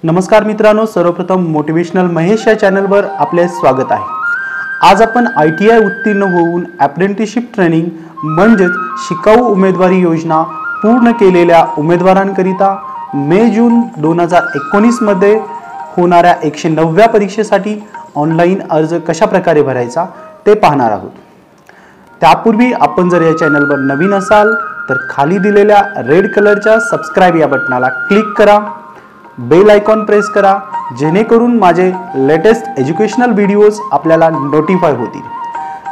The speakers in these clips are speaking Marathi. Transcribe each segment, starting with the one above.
नमस्कार मित्रांनो, सर्वप्रथम मोटिवेशनल महेश या चॅनलवर आपले स्वागत आहे। आज आपण ITI उत्तीर्ण होऊन अप्रेंटिसशिप ट्रेनिंग म्हणजेच शिकाऊ उमेदवारी योजना पूर्ण केलेल्या उमेदवारांकरिता मे जून 2019 मध्ये होणाऱ्या 109व्या परीक्षेसाठी ऑनलाइन अर्ज कशा प्रकारे भरायचा ते पाहणार आहोत। त्यापूर्वी आपण जर या चॅनलवर नवीन असाल तर खाली दिलेल्या रेड कलरच्या सबस्क्राइब या बटनाला क्लिक करा, बेल आयकॉन प्रेस करा जेणेकरून माझे लेटेस्ट एज्युकेशनल व्हिडिओज आपल्याला नोटिफाय होतील।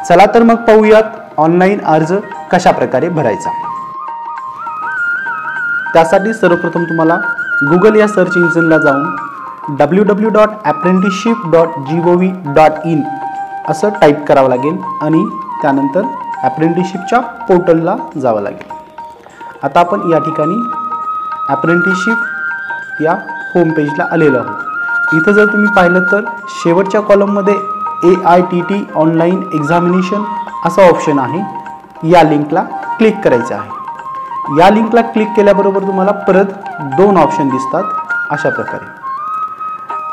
चला तर मग पाहूयात ऑनलाइन अर्ज कशा प्रकारे भरायचा। त्यासाठी सर्वप्रथम तुम्हाला गूगल या सर्च इंजिनला जाऊन www.apprenticeship.gov.in असं टाइप करावं लागेल आणि त्यानंतर अप्रेंटिसशिपच्या पोर्टलला जावं लागेल। आता आपण या ठिकाणी अप्रेंटिसशिप या होम पेजला आलेलो आहोत। इथं जर तुम्ही पाहिलं तर शेवटच्या कॉलममध्ये AITT ऑनलाइन एक्झामिनेशन असा ऑप्शन आहे, या लिंकला क्लिक करायचं आहे। या लिंकला क्लिक केल्याबरोबर तुम्हाला परत दोन ऑप्शन दिसतात अशा प्रकारे,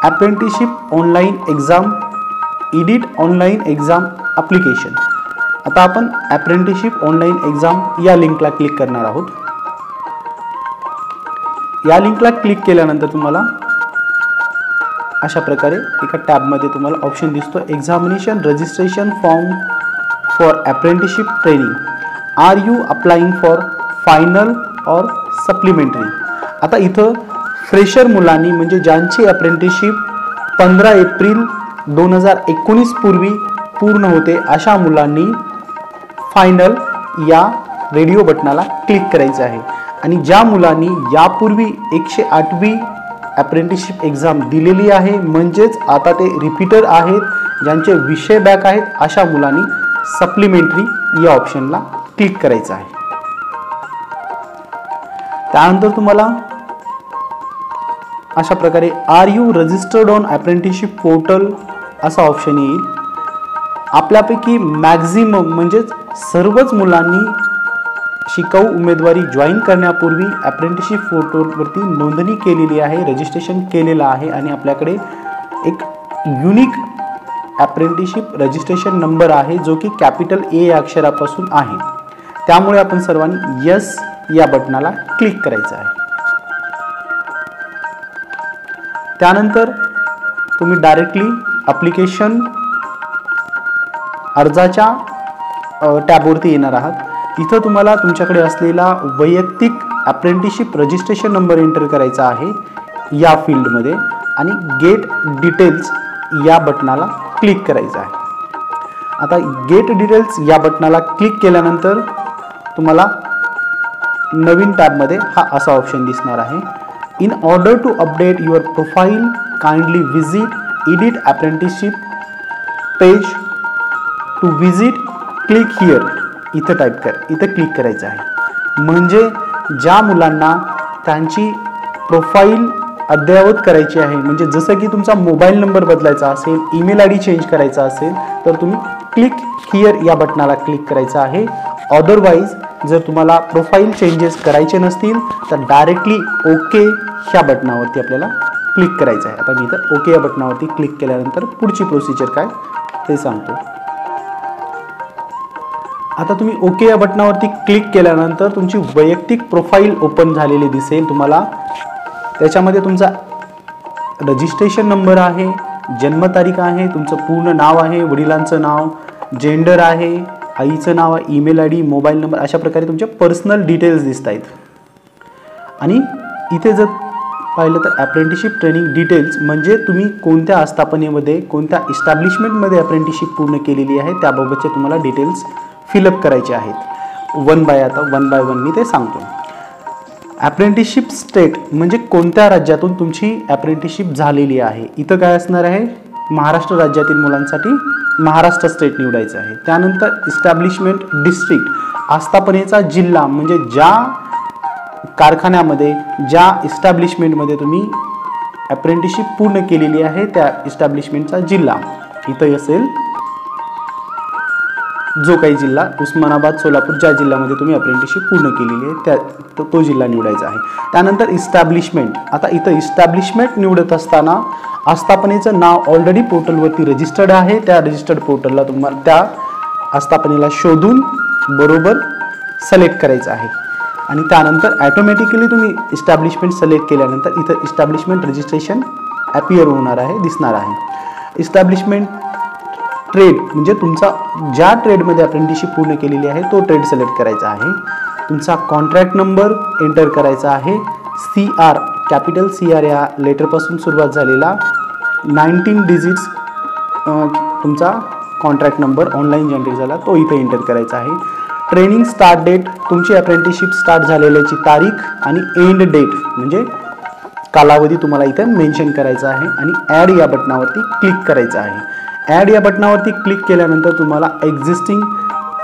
apprenticeship online exam, edit online exam application. आता आपण अप्रेंटिसशिप ऑनलाइन एक्झाम या लिंकला क्लिक करणार आहोत। या लिंकला क्लिक केल्यानंतर तुम्हाला अशा प्रकारे एका टॅबमध्ये तुम्हाला ऑप्शन दिसतो, examination registration form for apprenticeship training, are you applying for final or supplementary. आता इथं फ्रेशर मुलांनी म्हणजे ज्यांची अप्रेंटिसशिप 15 एप्रिल 2019 पूर्वी पूर्ण होते अशा मुलांनी फायनल या रेडिओ बटनाला क्लिक करायचं आहे आणि ज्या मुलांनी यापूर्वी 108वी अप्रेंटिसशिप एक्झाम दिलेली आहे म्हणजेच आता ते रिपीटर आहेत, ज्यांचे विषय बॅक आहेत अशा मुलांनी सप्लिमेंटरी या ऑप्शनला क्लिक करायचं आहे। त्यानंतर तुम्हाला अशा प्रकारे are you registered on apprenticeship portal असा ऑप्शन येईल। आपल्यापैकी मॅक्झिमम म्हणजेच सर्वच मुलांनी शिकाऊ उमेदवारी जॉईन करण्यापूर्वी अप्रेंटिसशिप पोर्टलवरती नोंदणी केलेली आहे, रजिस्ट्रेशन केलेलं आहे आणि आपल्याकडे एक युनिक अप्रेंटिसशिप रजिस्ट्रेशन नंबर आहे जो की कॅपिटल A या अक्षरापासून आहे। त्यामुळे आपण सर्वांनी यस या बटनाला क्लिक करायचं आहे। त्यानंतर तुम्ही डायरेक्टली ॲप्लिकेशन अर्जाच्या टॅबवरती येणार आहात। इथं तुम्हाला तुमच्याकडे असलेला वैयक्तिक अप्रेंटिसशिप रजिस्ट्रेशन नंबर एंटर करायचा आहे या फील्डमध्ये आणि गेट डिटेल्स या बटनाला क्लिक करायचं आहे। आता गेट डिटेल्स या बटनाला क्लिक केल्यानंतर तुम्हाला नवीन टॅबमध्ये हा असा ऑप्शन दिसणार आहे, in order to update your profile kindly visit edit apprenticeship page to visit click here. इथं टाइप कर, इथं क्लिक करायचं आहे। म्हणजे ज्या मुलांना त्यांची प्रोफाईल अद्ययावत करायची आहे, म्हणजे जसं की तुमचा मोबाईल नंबर बदलायचा असेल, ईमेल ID चेंज करायचा असेल तर तुम्ही क्लिक हिअर या बटनाला क्लिक करायचं आहे। अदरवाईज जर तुम्हाला प्रोफाईल चेंजेस करायचे नसतील तर डायरेक्टली ओके ह्या बटनावरती आपल्याला क्लिक करायचं आहे। आता मी इथं ओके या बटनावरती क्लिक केल्यानंतर पुढची प्रोसिजर काय ते सांगतो। आता तुम्ही ओके या बटनावरती क्लिक केल्यानंतर तुमची वैयक्तिक प्रोफाईल ओपन झालेली दिसेल तुम्हाला। त्याच्यामध्ये तुमचा रजिस्ट्रेशन नंबर आहे, जन्मतारीख आहे, तुमचं पूर्ण नाव आहे, वडिलांचं नाव, जेंडर आहे, आईचं नाव आहे, ईमेल ID, मोबाईल नंबर, अशा प्रकारे तुमचे पर्सनल डिटेल्स दिसत आहेत। आणि इथे जर पाहिलं तर अप्रेंटिसशिप ट्रेनिंग डिटेल्स म्हणजे तुम्ही कोणत्या आस्थापनेमध्ये कोणत्या इस्टॅब्लिशमेंटमध्ये अप्रेंटिसशिप पूर्ण केलेली आहे त्याबाबतचे तुम्हाला डिटेल्स फिलअप करायचे आहेत। वन बाय वन मी ते सांगतो। अप्रेंटिसशिप स्टेट म्हणजे कोणत्या राज्यातून तुमची अप्रेंटिसशिप झालेली आहे। इथं काय असणार आहे, महाराष्ट्र राज्यातील मुलांसाठी महाराष्ट्र स्टेट निवडायचं आहे। त्यानंतर इस्टॅब्लिशमेंट डिस्ट्रिक्ट, आस्थापनेचा जिल्हा म्हणजे ज्या कारखान्यामध्ये ज्या इस्टॅब्लिशमेंटमध्ये तुम्ही अप्रेंटिसशिप पूर्ण केलेली आहे त्या इस्टॅब्लिशमेंटचा जिल्हा इथं असेल। जो काही जिल्हा, उस्मानाबाद, सोलापूर, ज्या जिल्ह्यामध्ये तुम्ही अप्रेंटिसशिप पूर्ण केलेली आहे तो जिल्हा निवडायचा आहे. त्यानंतर इस्टॅब्लिशमेंट. आता इथं इस्टॅब्लिशमेंट निवडत असताना आस्थापनेचं नाव ऑलरेडी पोर्टलवरती रजिस्टर्ड आहे, त्या रजिस्टर्ड पोर्टलला तुम्हाला त्या आस्थापनेला शोधून बरोबर सिलेक्ट करायचं आहे. आणि त्यानंतर ॲटोमॅटिकली तुम्ही इस्टॅब्लिशमेंट सिलेक्ट केल्यानंतर इथं इस्टॅब्लिशमेंट रजिस्ट्रेशन ॲपियर होणार आहे, दिसणार आहे. इस्टॅब्लिशमेंट ट्रेड म्हणजे तुमचा ज्या ट्रेडमध्ये अप्रेंटिसशिप पूर्ण केलेली आहे तो ट्रेड सिलेक्ट करायचा आहे. तुमचा कॉन्ट्रॅक्ट नंबर एंटर करायचा आहे. CR, कॅपिटल CR या लेटरपासून सुरुवात झालेला 19 डिजिट्स तुमचा कॉन्ट्रॅक्ट नंबर ऑनलाईन जनरेट झाला तो इथे एंटर करायचा आहे. ट्रेनिंग स्टार्ट डेट, तुमची अप्रेंटिसशिप स्टार्ट झालेल्याची तारीख आणि एंड डेट म्हणजे कालावधी तुम्हाला इथे मेन्शन करायचा आहे. आणि ॲड या बटनावरती क्लिक करायचं आहे. ॲड या बटनावरती क्लिक केल्यानंतर तुम्हाला एक्झिस्टिंग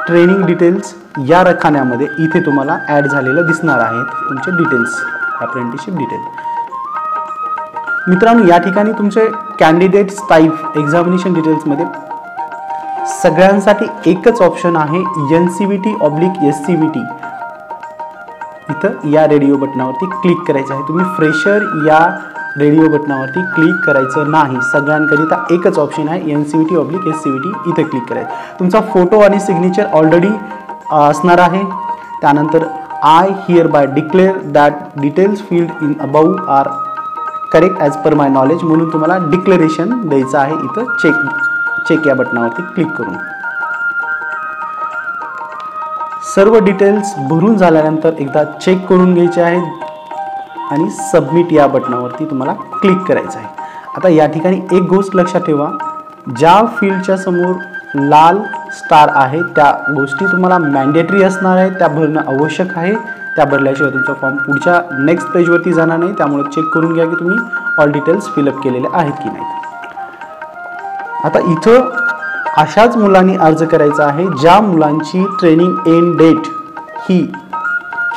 ट्रेनिंग डिटेल्स या रखान्यामध्ये इथे तुम्हाला ॲड झालेलं दिसणार आहेत तुमचे डिटेल्स, अप्रेंटिसशिप डिटेल. मित्रांनो, या ठिकाणी तुमचे कॅन्डिडेट्स टाईप एक्झामिनेशन डिटेल्समध्ये सगळ्यांसाठी एकच ऑप्शन आहे, NCVT/SCVT. इथं या रेडिओ बटनावरती क्लिक करायचं आहे. तुम्ही फ्रेशर या रेडिओ बटनावरती क्लिक करायचं नाही. सगळ्यांकरिता एकच ऑप्शन आहे, NCVT/SCVT. इथे क्लिक करायचं. तुमचा फोटो आणि सिग्नेचर ऑलरेडी असणार आहे. त्यानंतर I hereby declare that details filled in above are correct as per my knowledge म्हणून तुम्हाला डिक्लेरेशन द्यायचं आहे. इथं चेक या बटनावरती क्लिक करून सर्व डिटेल्स भरून झाल्यानंतर एकदा चेक करून घ्यायचे आहेत आणि सबमिट या बटनावरती तुम्हाला क्लिक करायचं आहे. आता या ठिकाणी एक गोष्ट लक्षात ठेवा, ज्या फील्डच्या समोर लाल स्टार आहे त्या गोष्टी तुम्हाला मॅन्डेटरी असणार आहे, त्या भरणं आवश्यक आहे. त्या भरल्याशिवाय तुमचा फॉर्म पुढच्या नेक्स्ट पेजवरती जाणार नाही. त्यामुळे चेक करून घ्या की तुम्ही ऑल डिटेल्स फिलअप केलेले आहेत की नाही. आता इथं अशाच मुलांनी अर्ज करायचा आहे ज्या मुलांची ट्रेनिंग एंड डेट ही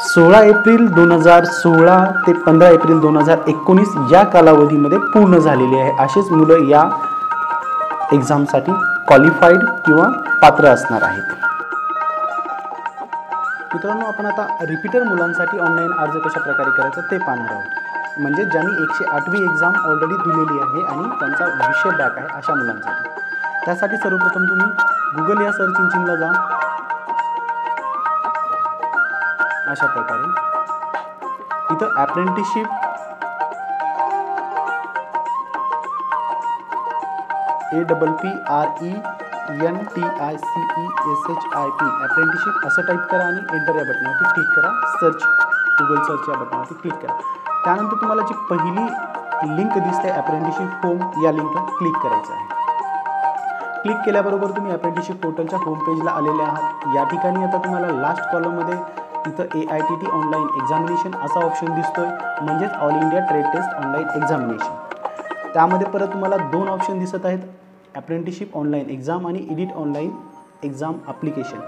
16 एप्रिल 2016 ते 15 एप्रिल 2019 या कालावधीमध्ये पूर्ण झालेली आहे. अशीच मुलं या एक्झामसाठी क्वालिफाईड किंवा पात्र असणार आहेत. मित्रांनो, आपण आता रिपीटर मुलांसाठी ऑनलाईन अर्ज कशा प्रकारे करायचा ते पाहणार आहोत. म्हणजे ज्यांनी 108वी एक्झाम ऑलरेडी दिलेली आहे आणि त्यांचा विषय बॅक आहे अशा मुलांसाठी. त्यासाठी सर्वप्रथम तुम्ही गुगल या सर्च इंजिनला जा. अशा प्रकारे इथं अप्रेंटिसशिप APPRENTICESHIP अप्रेंटिसशिप असं टाईप करा आणि एंटर या बटनावरती क्लिक करा. सर्च, गुगल सर्च या बटनावरती क्लिक करा. त्यानंतर तुम्हाला जी पहिली लिंक दिसते अप्रेंटिसशिप होम या लिंकला क्लिक करायचं आहे. क्लिक केल्याबरोबर तुम्ही अप्रेंटिसशिप पोर्टलच्या होम पेजला आलेले आहात. या ठिकाणी आता तुम्हाला लास्ट कॉलममध्ये इथं AITT ऑनलाईन एक्झामिनेशन असा ऑप्शन दिसतोय, म्हणजेच all India trade test online examination. त्यामध्ये परत तुम्हाला 2 ऑप्शन दिसत आहेत, अप्रेंटिसशिप ऑनलाईन एक्झाम आणि edit online exam application.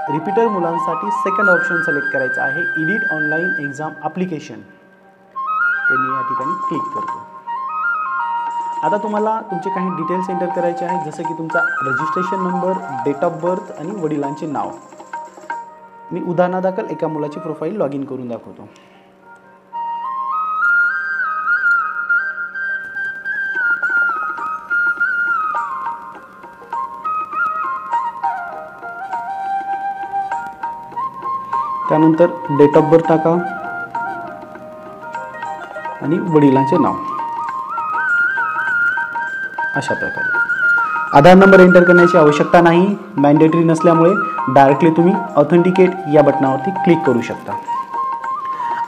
Repeater मुलांसाठी सेकंड ऑप्शन सिलेक्ट करायचं आहे, एडिट ऑनलाईन एक्झाम ॲप्लिकेशन. ते मी या ठिकाणी क्लिक करतो. आता तुम्हाला तुमचे काही डिटेल्स एंटर करायचे आहेत, जसं की तुमचा registration number, date of birth आणि वडिलांचे नाव. मी उदाहरणादाखल एका मुलाची प्रोफाईल लॉग इन करून दाखवतो. त्यानंतर डेट ऑफ बर्थ टाका आणि वडिलांचे नाव. अशा प्रकारे आधार नंबर एंटर करण्याची आवश्यकता नाही, मॅन्डेटरी नसल्यामुळे डायरेक्टली तुम्ही ऑथेंटिकेट या बटनावरती क्लिक करू शकता.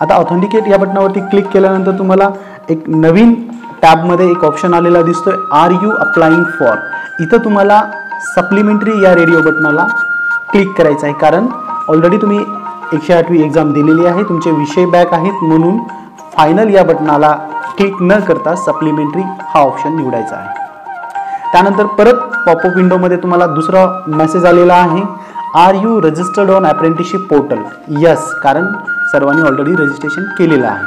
आता ऑथेंटिकेट या बटनावरती क्लिक केल्यानंतर तुम्हाला एक नवीन टॅबमध्ये एक ऑप्शन आलेला दिसतोय, आर यू अप्लाइंग फॉर. इथं तुम्हाला सप्लिमेंटरी या रेडिओ बटनाला क्लिक करायचं आहे, कारण ऑलरेडी तुम्ही 108वी एक्झाम दिलेली आहे, तुमचे विषय बॅक आहेत, म्हणून फायनल या बटनाला क्लिक न करता सप्लिमेंटरी हा ऑप्शन निवडायचा आहे. त्यानंतर परत पॉपअप विंडोमध्ये तुम्हाला दुसरा मेसेज आलेला आहे, are you registered on apprenticeship portal. Yes, कारण सर्वांनी ऑलरेडी रजिस्ट्रेशन केलेलं आहे.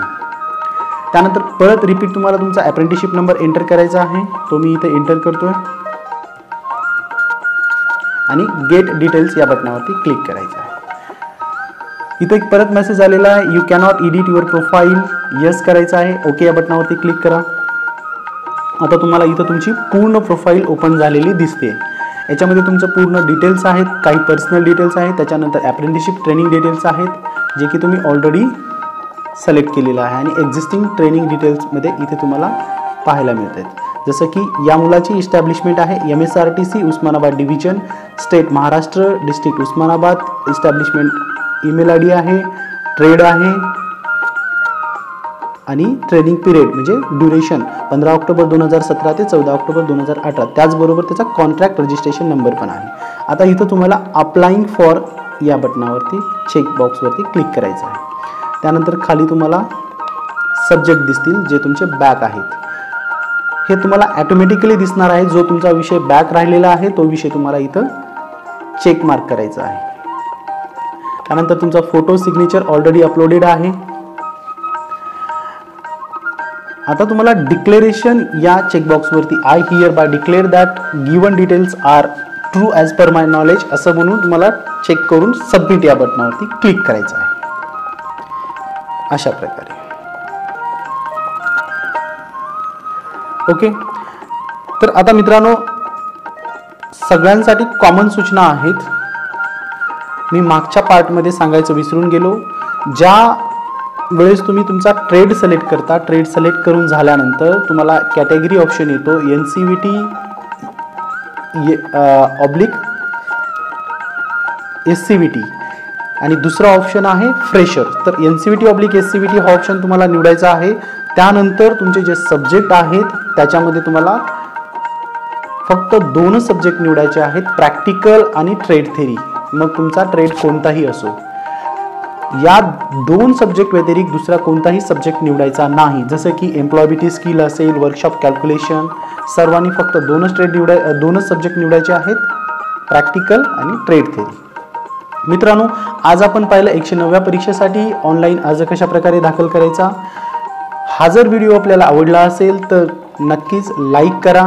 त्यानंतर परत रिपीट तुम्हाला तुमचा अप्रेंटिसशिप नंबर एंटर करायचा आहे, तो मी इथे एंटर करतोय. आणि गेट डिटेल्स या बटनावरती क्लिक करायचं आहे. इथे एक परत मेसेज आलेला आहे, you cannot edit your profile. Yes करायचं आहे. ओके या बटनावरती क्लिक करा. आता तुम्हाला इथं तुमची पूर्ण प्रोफाईल ओपन झालेली दिसते. याच्यामध्ये तुमचं पूर्ण डिटेल्स आहेत, काही पर्सनल डिटेल्स आहेत, त्याच्यानंतर अप्रेंटिसशिप ट्रेनिंग डिटेल्स आहेत जे की तुम्ही ऑलरेडी सिलेक्ट केलेलं आहे आणि एक्झिस्टिंग ट्रेनिंग डिटेल्समध्ये इथे तुम्हाला पाहायला मिळत आहेत. जसं की या मुलाची इस्टॅब्लिशमेंट आहे MSRTC Osmanabad division, state Maharashtra, district Osmanabad, establishment email ID आहे, ट्रेड आहे आणि ट्रेनिंग पिरियड म्हणजे ड्युरेशन 15 ऑक्टोबर 2017 ते 14 ऑक्टोबर 2018. त्याचबरोबर त्याचा कॉन्ट्रॅक्ट रजिस्ट्रेशन नंबर पण आहे. आता इथं तुम्हाला अप्लाइंग फॉर या बटनावरती चेकबॉक्सवरती क्लिक करायचं आहे. त्यानंतर खाली तुम्हाला सब्जेक्ट दिसतील जे तुमचे बॅक आहेत. हे तुम्हाला ॲटोमॅटिकली दिसणार आहे. जो तुमचा विषय बॅक राहिलेला आहे तो विषय तुम्हाला इथं चेक मार्क करायचा आहे. त्यानंतर तुमचा फोटो सिग्नेचर ऑलरेडी अपलोडेड आहे. आता तुम्हाला डिक्लेरेशन या चेकबॉक्सवरती I hereby declare that given details are true as per my knowledge असं म्हणून तुम्हाला चेक करून सबमिट या बटनावरती क्लिक करायचं आहे. अशा प्रकारे. ओके. तर आता मित्रांनो सगळ्यांसाठी कॉमन सूचना आहेत. मी मागच्या पार्टमध्ये सांगायचं विसरून गेलो. ज्या वेळेस तुम्ही तुमचा ट्रेड सिलेक्ट करता, ट्रेड सिलेक्ट करून झाल्यानंतर तुम्हाला कॅटेगरी ऑप्शन येतो NCVT SCVT आणि दुसरा ऑप्शन आहे फ्रेशर. तर NCVT SCVT हा ऑप्शन तुम्हाला निवडायचा आहे. त्यानंतर तुमचे जे सब्जेक्ट आहेत त्याच्यामध्ये तुम्हाला फक्त 2 सब्जेक्ट निवडायचे आहेत, प्रॅक्टिकल आणि ट्रेड थेरी. मग तुमचा ट्रेड कोणताही असो, या 2 सब्जेक्ट व्यतिरिक्त दुसरा कोणताही सब्जेक्ट निवडायचा नाही. जसं की एम्प्लॉयबिलिटी स्किल असेल, वर्कशॉप कॅल्क्युलेशन, सर्वांनी फक्त 2 सब्जेक्ट निवडायचे आहेत, प्रॅक्टिकल आणि ट्रेड थेरी. मित्रांनो आज आपण पाहिलं 109व्या परीक्षेसाठी ऑनलाईन अर्ज कशा प्रकारे दाखल करायचा. हा जर व्हिडिओ आपल्याला आवडला असेल तर नक्कीच लाईक करा,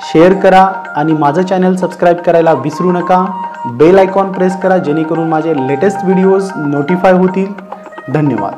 शेअर करा आणि माझं चॅनल सबस्क्राईब करायला विसरू नका. बेल आयकॉन प्रेस करा जेणेकरून माझे लेटेस्ट व्हिडिओज नोटिफाय होतील. धन्यवाद.